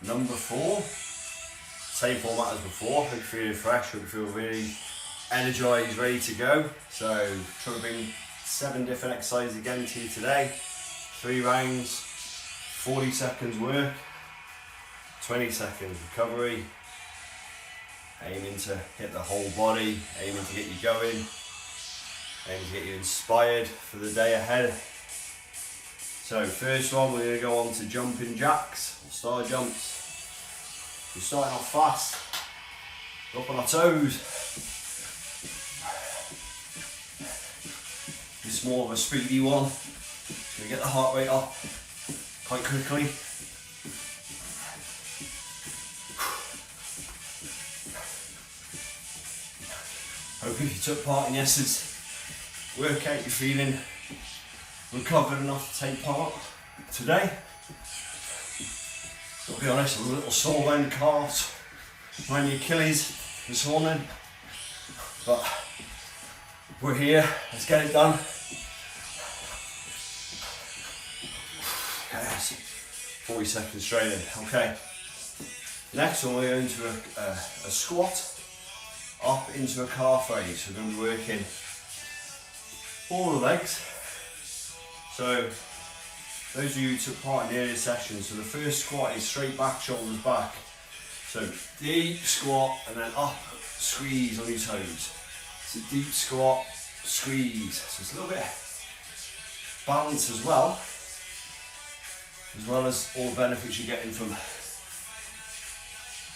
number 4. Same format as before. Hope you're feeling fresh, hope you feel really energized, ready to go. So trying to bring 7 different exercises again to you today. 3 rounds, 40 seconds work, 20 seconds recovery. Aiming to hit the whole body, aiming to get you going, aiming to get you inspired for the day ahead. So first one, we're going to go on to jumping jacks, or star jumps. We're starting off fast, up on our toes. It's more of a speedy one, so we get the heart rate up quite quickly. Hope if you took part in yesterday's workout, you're feeling recovered enough to take part today. I'll be honest, I was a little sore around the calves, around the Achilles this morning, but we're here, let's get it done. Yes, 40 seconds straight in. Okay, next one we're going to a squat up into a calf raise. So we're going to be working all the legs. So those of you who took part in the earlier session, so the first squat is straight back, shoulders back. So deep squat and then up, squeeze on your toes. It's a deep squat, squeeze. So it's a little bit balance as well as all the benefits you're getting from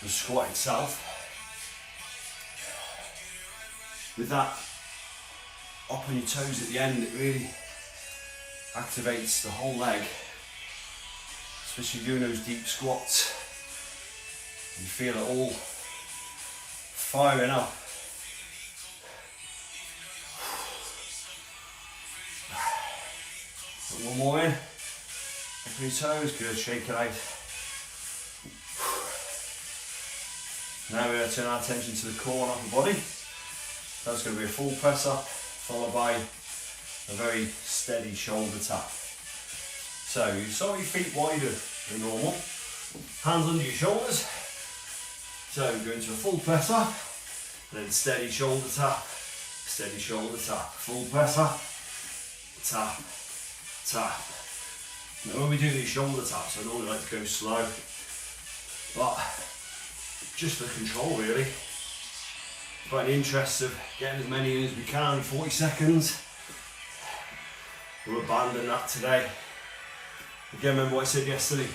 the squat itself. With that up on your toes at the end, it really activates the whole leg, especially doing those deep squats. You feel it all firing up. Put one more in, up on your toes, good, shake it out. Now we're going to turn our attention to the core and upper body. That's going to be a full press up, followed by a very steady shoulder tap. So you start your feet wider than normal, hands under your shoulders. So go into a full press up, then steady shoulder tap, full press up, tap, tap. Now when we do these shoulder taps, I normally like to go slow, but just for control really. But in the interest of getting as many in as we can, 40 seconds. We'll abandon that today. Again, remember what I said yesterday.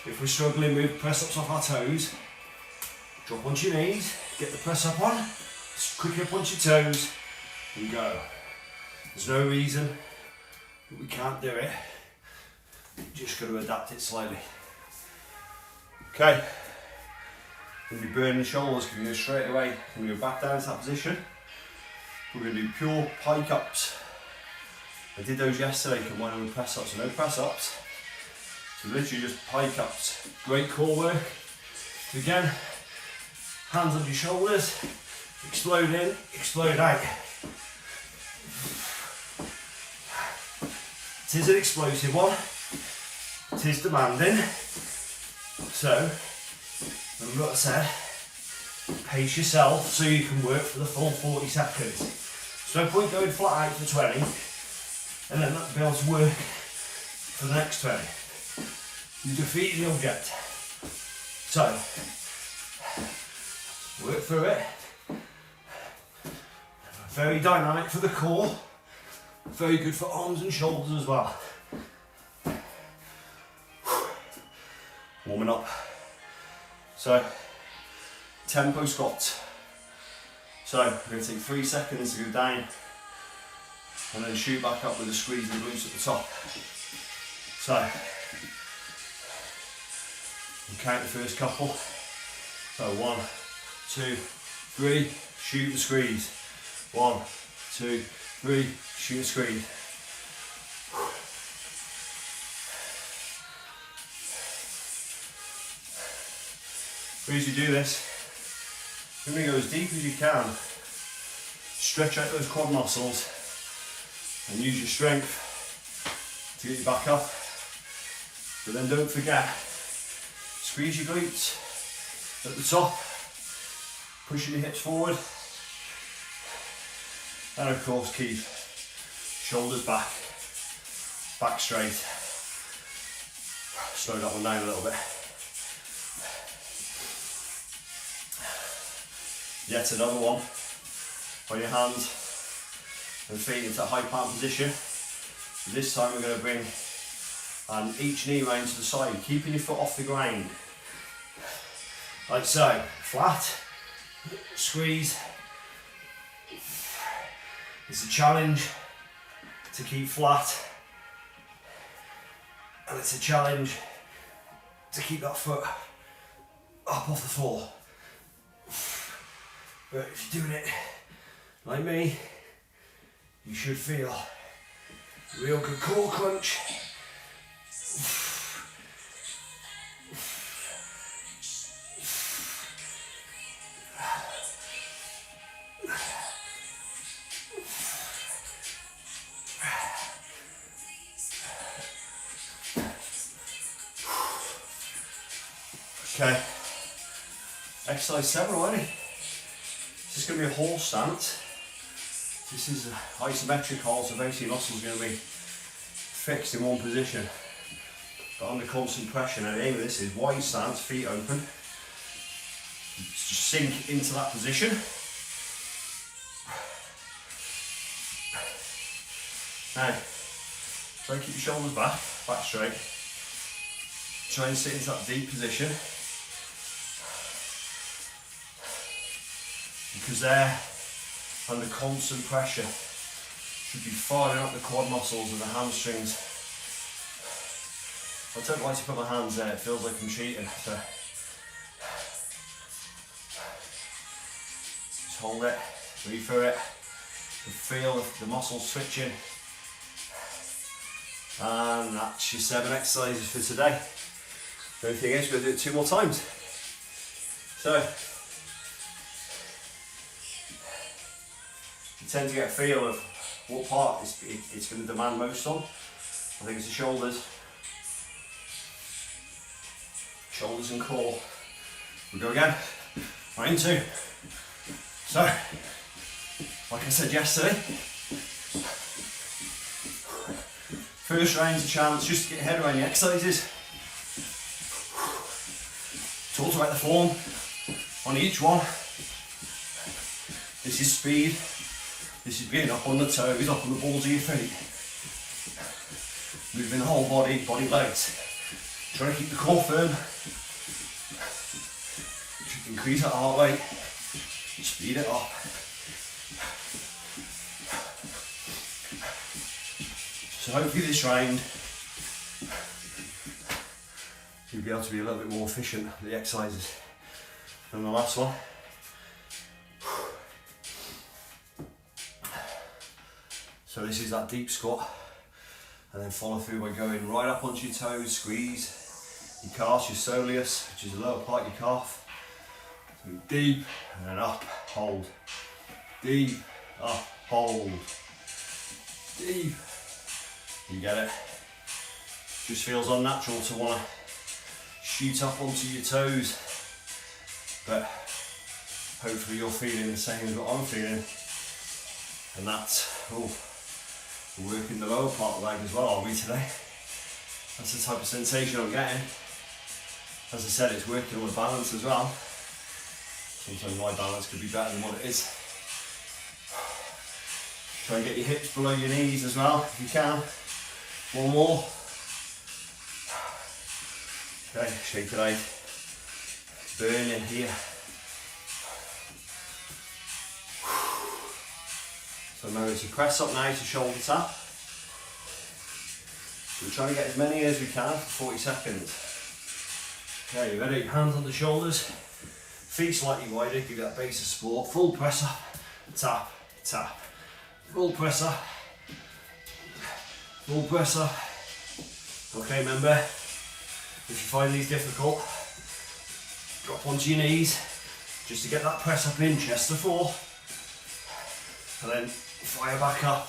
If we're struggling with press ups off our toes, drop onto your knees, get the press up on, quickly up onto your toes, and go. There's no reason that we can't do it. Just got to adapt it slightly. Okay. We're going to be burning the shoulders, going to go straight away, we're going to go back down to that position. We're going to do pure pike ups. I did those yesterday, combined with press ups, so no press ups. So literally just pike ups. Great core work. So again, hands on your shoulders, explode in, explode out. It is an explosive one, it is demanding. So, remember what I said, pace yourself so you can work for the full 40 seconds. So no point going flat out for 20 and then not be able to work for the next 20. You defeat the object. So, work through it. Very dynamic for the core, very good for arms and shoulders as well. Warming up. So, tempo squats. So, we're going to take 3 seconds to go down and then shoot back up with a squeeze and glutes at the top. So, we'll count the first couple. So, 1, 2, 3, shoot the squeeze. 1, 2, 3, shoot the squeeze. As you do this, you're going to go as deep as you can. Stretch out those quad muscles and use your strength to get you back up. But then don't forget, Squeeze your glutes at the top, pushing your hips forward, and of course keep shoulders back, back straight. Slow that one down a little bit. Yet another one on your hands and feet into a high plank position. This time we're going to bring each knee round to the side, keeping your foot off the ground. Like so, flat, squeeze. It's a challenge to keep flat, and it's a challenge to keep that foot up off the floor. But if you're doing it like me, you should feel a real good core crunch. Okay, exercise 7 already. This is going to be a horse stance. This is isometric hold, so basically your muscles are going to be fixed in one position, but under constant pressure. Now the aim of this is wide stance, feet open. Just sink into that position. Now, try and keep your shoulders back, back straight. Try and sit into that deep position. Because they're under constant pressure, should be firing up the quad muscles and the hamstrings. I don't like to put my hands there, it feels like I'm cheating. So just hold it, breathe through it, and feel the muscles switching. And that's your 7 exercises for today. The only thing is, we're going to do it 2 more times. So, you tend to get a feel of what part it's going to demand most on. I think it's the shoulders. Shoulders and core. We go again. Round 2. So, like I said yesterday, first round's a chance just to get your head around the exercises. Talked about the form on each one. This is speed. This is being up on the toes, up on the balls of your feet. Moving the whole body, body legs. Trying to keep the core firm. Increase that heart rate. Speed it up. So hopefully this round you'll be able to be a little bit more efficient with the exercises than the last one. So this is that deep squat, and then follow through by going right up onto your toes, squeeze your calves, your soleus, which is the lower part of your calf. So deep, and then up, hold. Deep, up, hold. Deep. You get it? Just feels unnatural to want to shoot up onto your toes, but hopefully you're feeling the same as what I'm feeling, and that's working the lower part of the leg as well, are we today? That's the type of sensation I'm getting. As I said, it's working on the balance as well. Sometimes my balance could be better than what it is. Try and get your hips below your knees as well, if you can. 1 more. Okay, shake it out. Burning here. So now it's a press up now to shoulder tap. So we're trying to get as many as we can for 40 seconds. Okay, you ready? Hands on the shoulders, feet slightly wider, give that base of support. Full press up, tap, tap. Full press up, full press up. Okay, remember, if you find these difficult, drop onto your knees just to get that press up in, chest to floor. And then fire back up,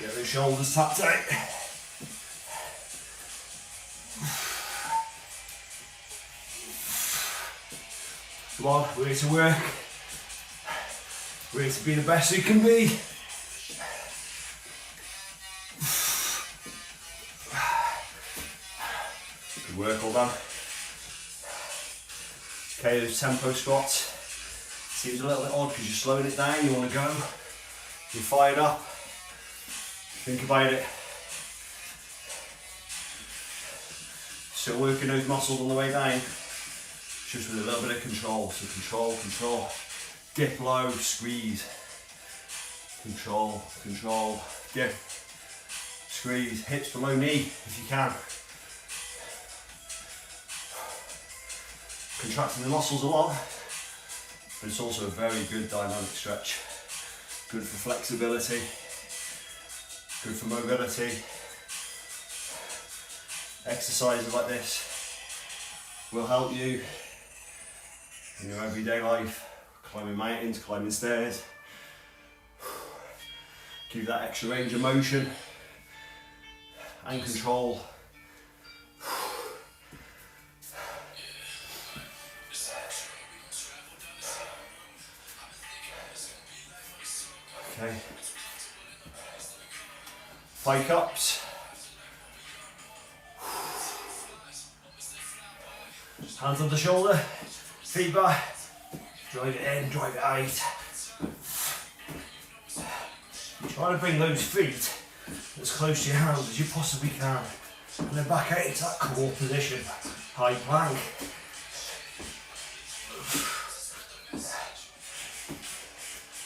get those shoulders tapped out. Come on, we're here to work. We're here to be the best we can be. Good work, all done. Okay, those tempo squats. Seems a little bit odd because you're slowing it down, you want to go. You're fired up. Think about it. Still working those muscles on the way down, just with a little bit of control. So control, control. Dip low, squeeze. Control, control, dip, squeeze. Hips below knee if you can. Contracting the muscles a lot, but it's also a very good dynamic stretch. Good for flexibility, good for mobility. Exercises like this will help you in your everyday life, climbing mountains, climbing stairs. Give that extra range of motion and control. Okay. Thigh cups. Hands on the shoulder, feet back, drive it in, drive it out. Try to bring those feet as close to your hands as you possibly can. And then back out into that core position, high plank.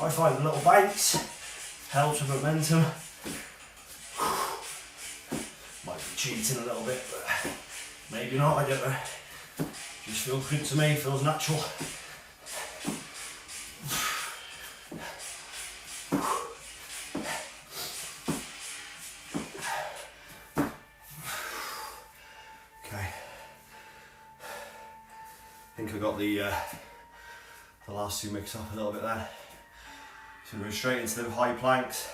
I find the little bounce helps with momentum. Might be cheating a little bit, but maybe not, I don't know. Just feels good to me, feels natural. Okay. I think I got the last two mixed up a little bit there. So we're straight into the high planks.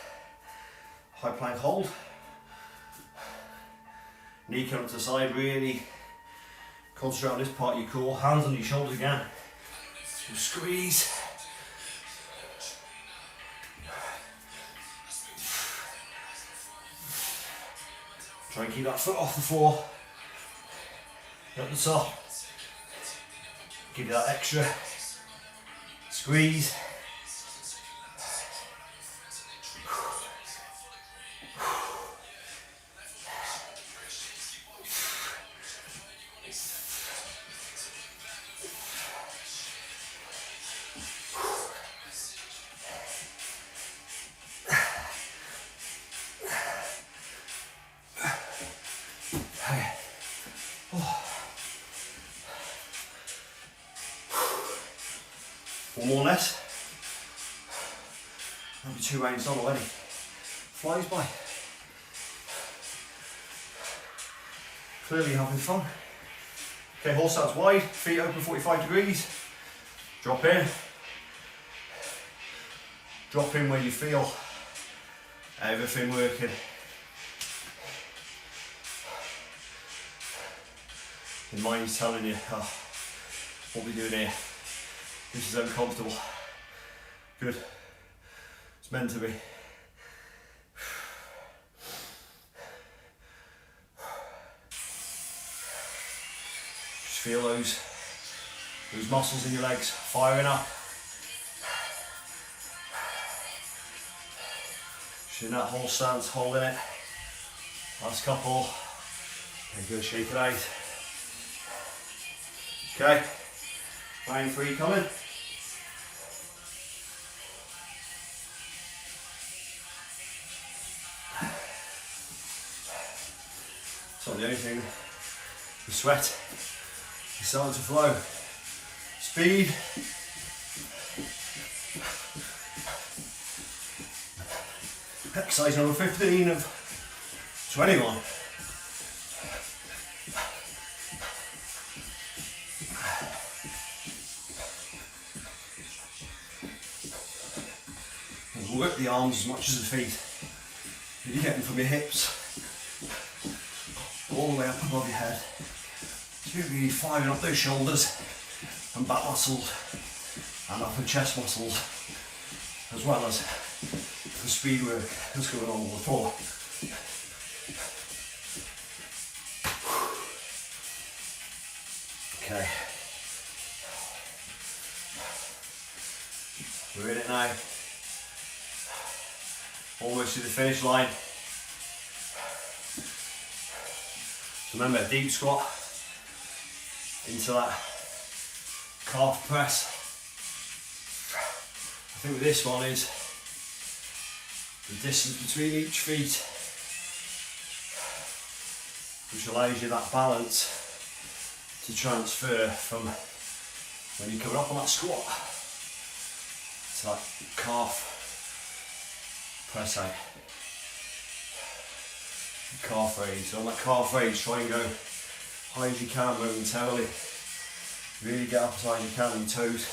High plank hold. Knee come to the side, really concentrate on this part of your core. Hands on your shoulders again. So squeeze. Try and keep that foot off the floor. At the top. Give you that extra squeeze. One more less. Maybe 2 rounds done already. Flies by. Clearly having fun. Okay, horse stance wide, feet open 45 degrees. Drop in. Drop in where you feel everything working. Your mind's telling you, oh, what are we doing here? This is uncomfortable. Good. It's meant to be. Just feel those muscles in your legs firing up. Just in that whole stance, holding it. Last couple. Okay, good, shake it out. Okay, round 3 coming. So the only thing, the sweat is starting to flow. Speed. Exercise number 15 of 21. Work the arms as much as the feet. You're getting from your hips all the way up above your head. So you're really firing up those shoulders. and back muscles and upper chest muscles, as well as the speed work that's going on the floor. Okay, we're in it now, almost to the finish line. So remember, deep squat into that calf press. I think with this one is the distance between each feet, which allows you that balance to transfer from when you're coming up on that squat to that calf press out. Calf raise. So on that calf raise, try and go high as you can momentarily. Really get up as high as you can on your toes.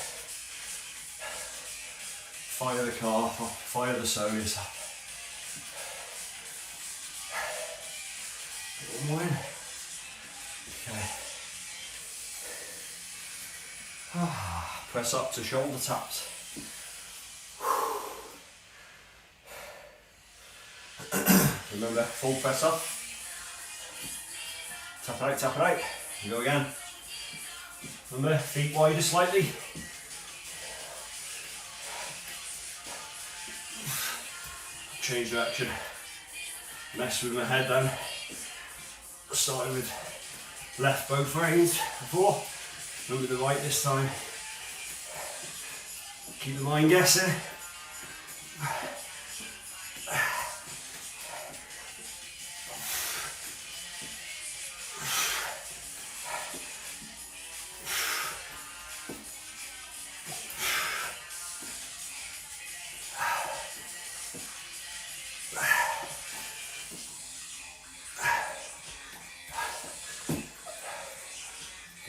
Fire the calf up, fire the psoas up. One more in. Okay. Press up to shoulder taps. Remember, full press up. Tap it out, tap it out. You go again. Remember, feet wider slightly. Change direction. Mess with my head then. Starting with left both reins before. Move with the right this time. Keep the mind guessing.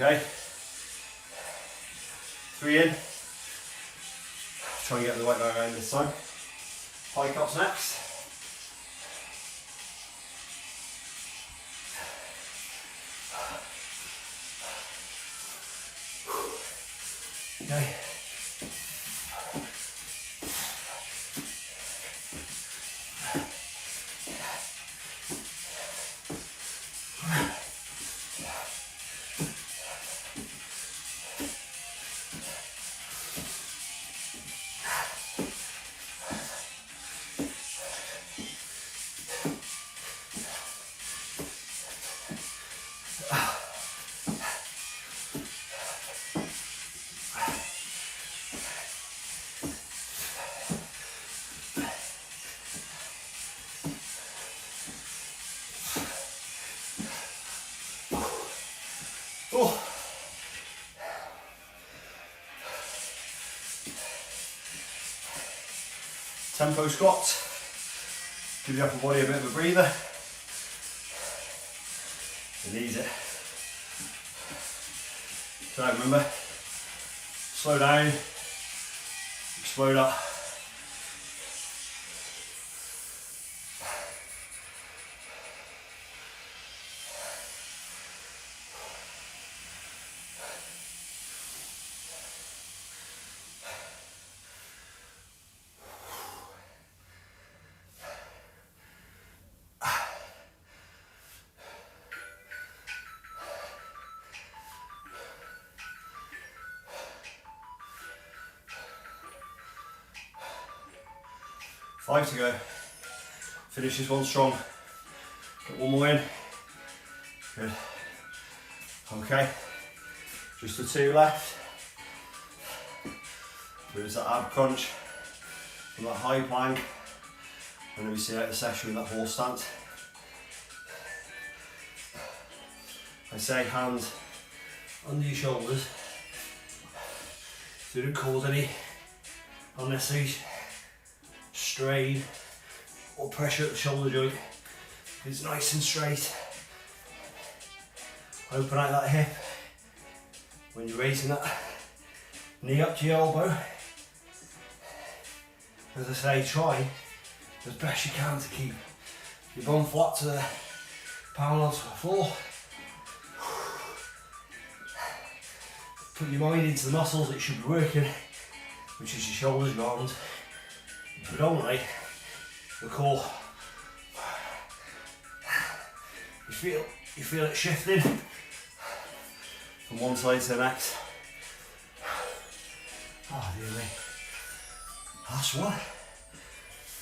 Okay, 3 in. Try and get the right way around this time. High cups next. Okay. Oh. Tempo squats. Give the upper body a bit of a breather. And ease it. So remember, slow down, explode up. Five to go. Finish this one strong. Get one more in. Good. Okay. Just the 2 left. There's that ab crunch from that high plank. And then we see out the session with that horse stance. I say hands under your shoulders so you don't cause any unnecessary strain or pressure at the shoulder joint. It's nice and straight. Open out that hip when you're raising that knee up to your elbow. As I say, try as best you can to keep your bum flat to the parallel to the floor. put your mind into the muscles that should be working, which is your shoulders, your arms, predominantly the core. You feel it shifting from one side to the next. Oh dear me. That's one.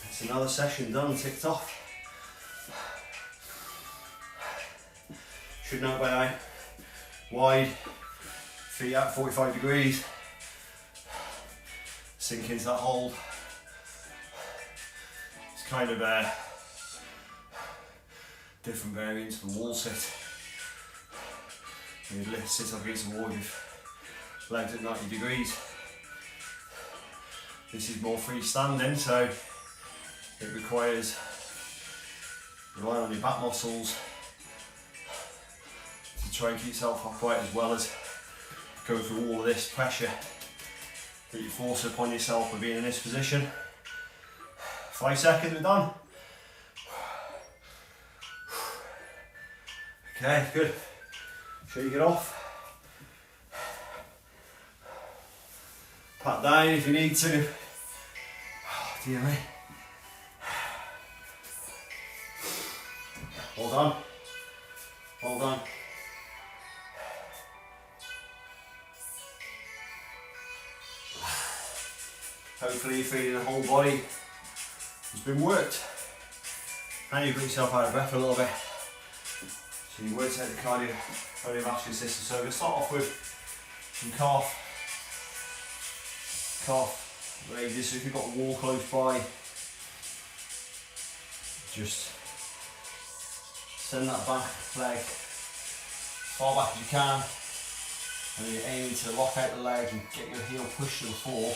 That's another session done, ticked off. Should note by now, wide, feet out 45 degrees. Sink into that hold. It's kind of a different variant to the wall sit. You sit up against the wall with legs at 90 degrees. This is more freestanding, so it requires relying on your back muscles to try and keep yourself upright, as well as go through all of this pressure that you force upon yourself by being in this position. 5 seconds, we're done. Okay, good. Shake it off. Pat down if you need to. Oh, dear me. Hold on. Hold on. Hopefully you're feeling the whole body has been worked. And you've got yourself out of breath a little bit. So you worked out the cardiovascular system. So we're going to start off with some calf raises. So if you've got a wall close by, just send that back leg as far back as you can, and then you're aiming to lock out the leg and get your heel pushed to the floor,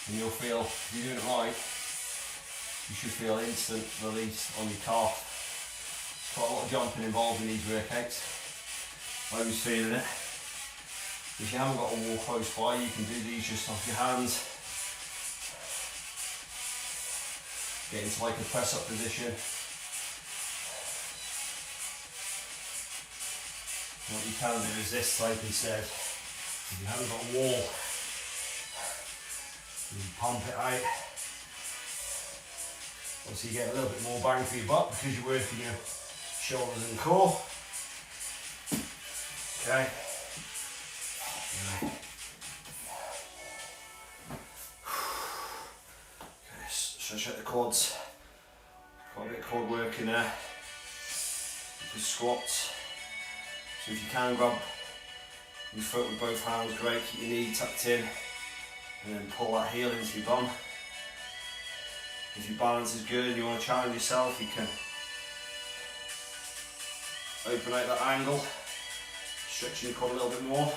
and you'll feel, if you're doing it right, you should feel instant release on your calf. Quite a lot of jumping involved in these workouts. I was feeling it. If you haven't got a wall close by, you can do these just off your hands. Get into like a press up position. What you can do is this type instead. If you haven't got a wall, you can pump it out. Obviously you get a little bit more bang for your buck because you're working your shoulders and core. Okay. Okay, stretch out the quads. Quite a bit of quad work in there. The squats. So if you can grab your foot with both hands, great. Keep your knee tucked in, and then pull that heel into your bum. If your balance is good and you want to challenge yourself, you can open out that angle, stretching your quad a little bit more.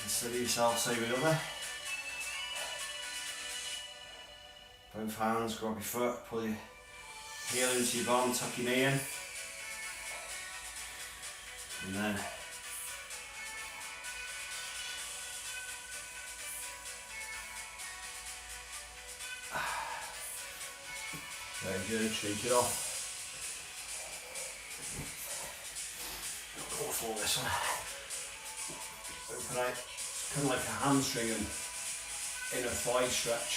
And steady yourself, same with the other. Both hands, grab your foot, pull your heel into your bum, tuck your knee in. And then very good, shake it off. Go for this one. Open out, kind of like a hamstring and inner thigh stretch.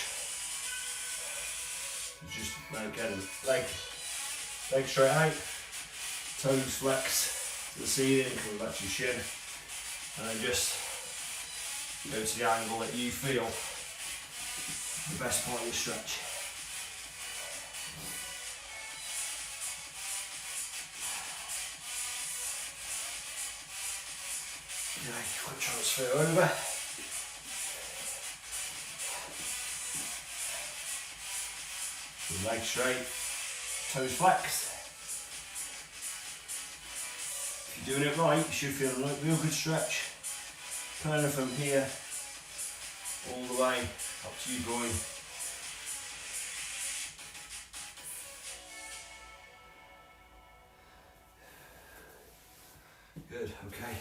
Just again, leg straight out, toes flexed to the ceiling, coming back to your shin, and then just go to the angle that you feel the best part of your stretch. Okay, quick transfer over. Legs straight, toes flexed. If you're doing it right, you should feel a real good stretch. Kind of from here all the way up to your groin. Good, okay.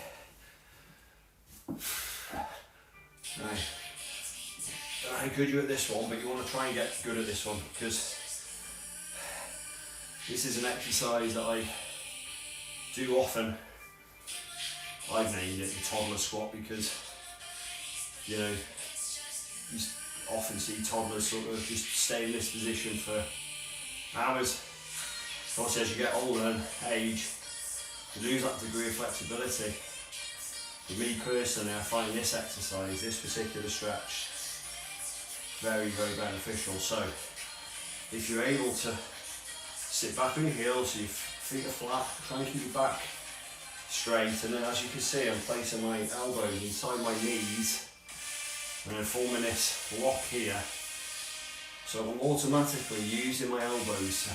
Right. Don't know how good you're at this one, but you want to try and get good at this one, because This is an exercise that I do often. I've named it the toddler squat because, you know, you often see toddlers sort of just stay in this position for hours. Obviously, as you get older and age, you lose that degree of flexibility. For me personally, I find this exercise, this particular stretch, very, very beneficial. So, if you're able to sit back on your heels, so your feet are flat, try and keep your back straight, and then as you can see, I'm placing my elbows inside my knees, and then a 4 minute lock here. So I'm automatically using my elbows to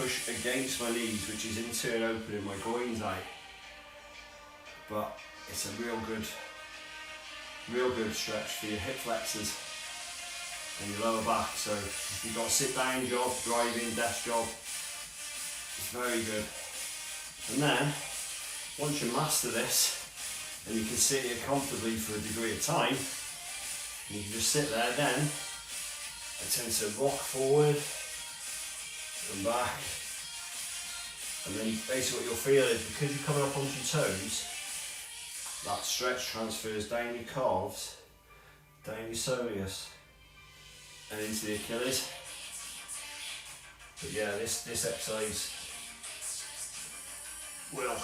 push against my knees, which is in turn opening my groin tight. But it's a real good stretch for your hip flexors and your lower back. So if you've got a sit down job, driving, desk job, it's very good. And then once you master this and you can sit here comfortably for a degree of time, you can just sit there, then I tend to rock forward and back, and then basically what you'll feel is, because you're coming up onto your toes, that stretch transfers down your calves, down your soleus and into the Achilles. But yeah, this exercise will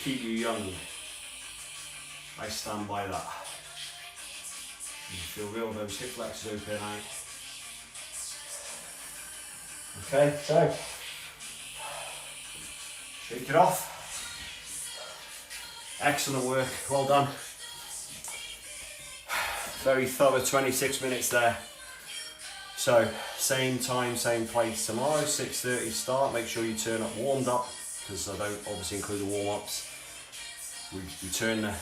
keep you young. I stand by that. You feel real those hip flexors open out. Okay, so shake it off. Excellent work, well done. Very thorough 26 minutes there. So same time, same place tomorrow, 6:30 start. Make sure you turn up warmed up, because I don't obviously include the warm-ups. We turn the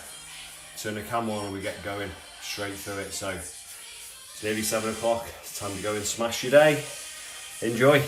camera on and we get going straight through it. So it's nearly 7 o'clock, it's time to go and smash your day. Enjoy.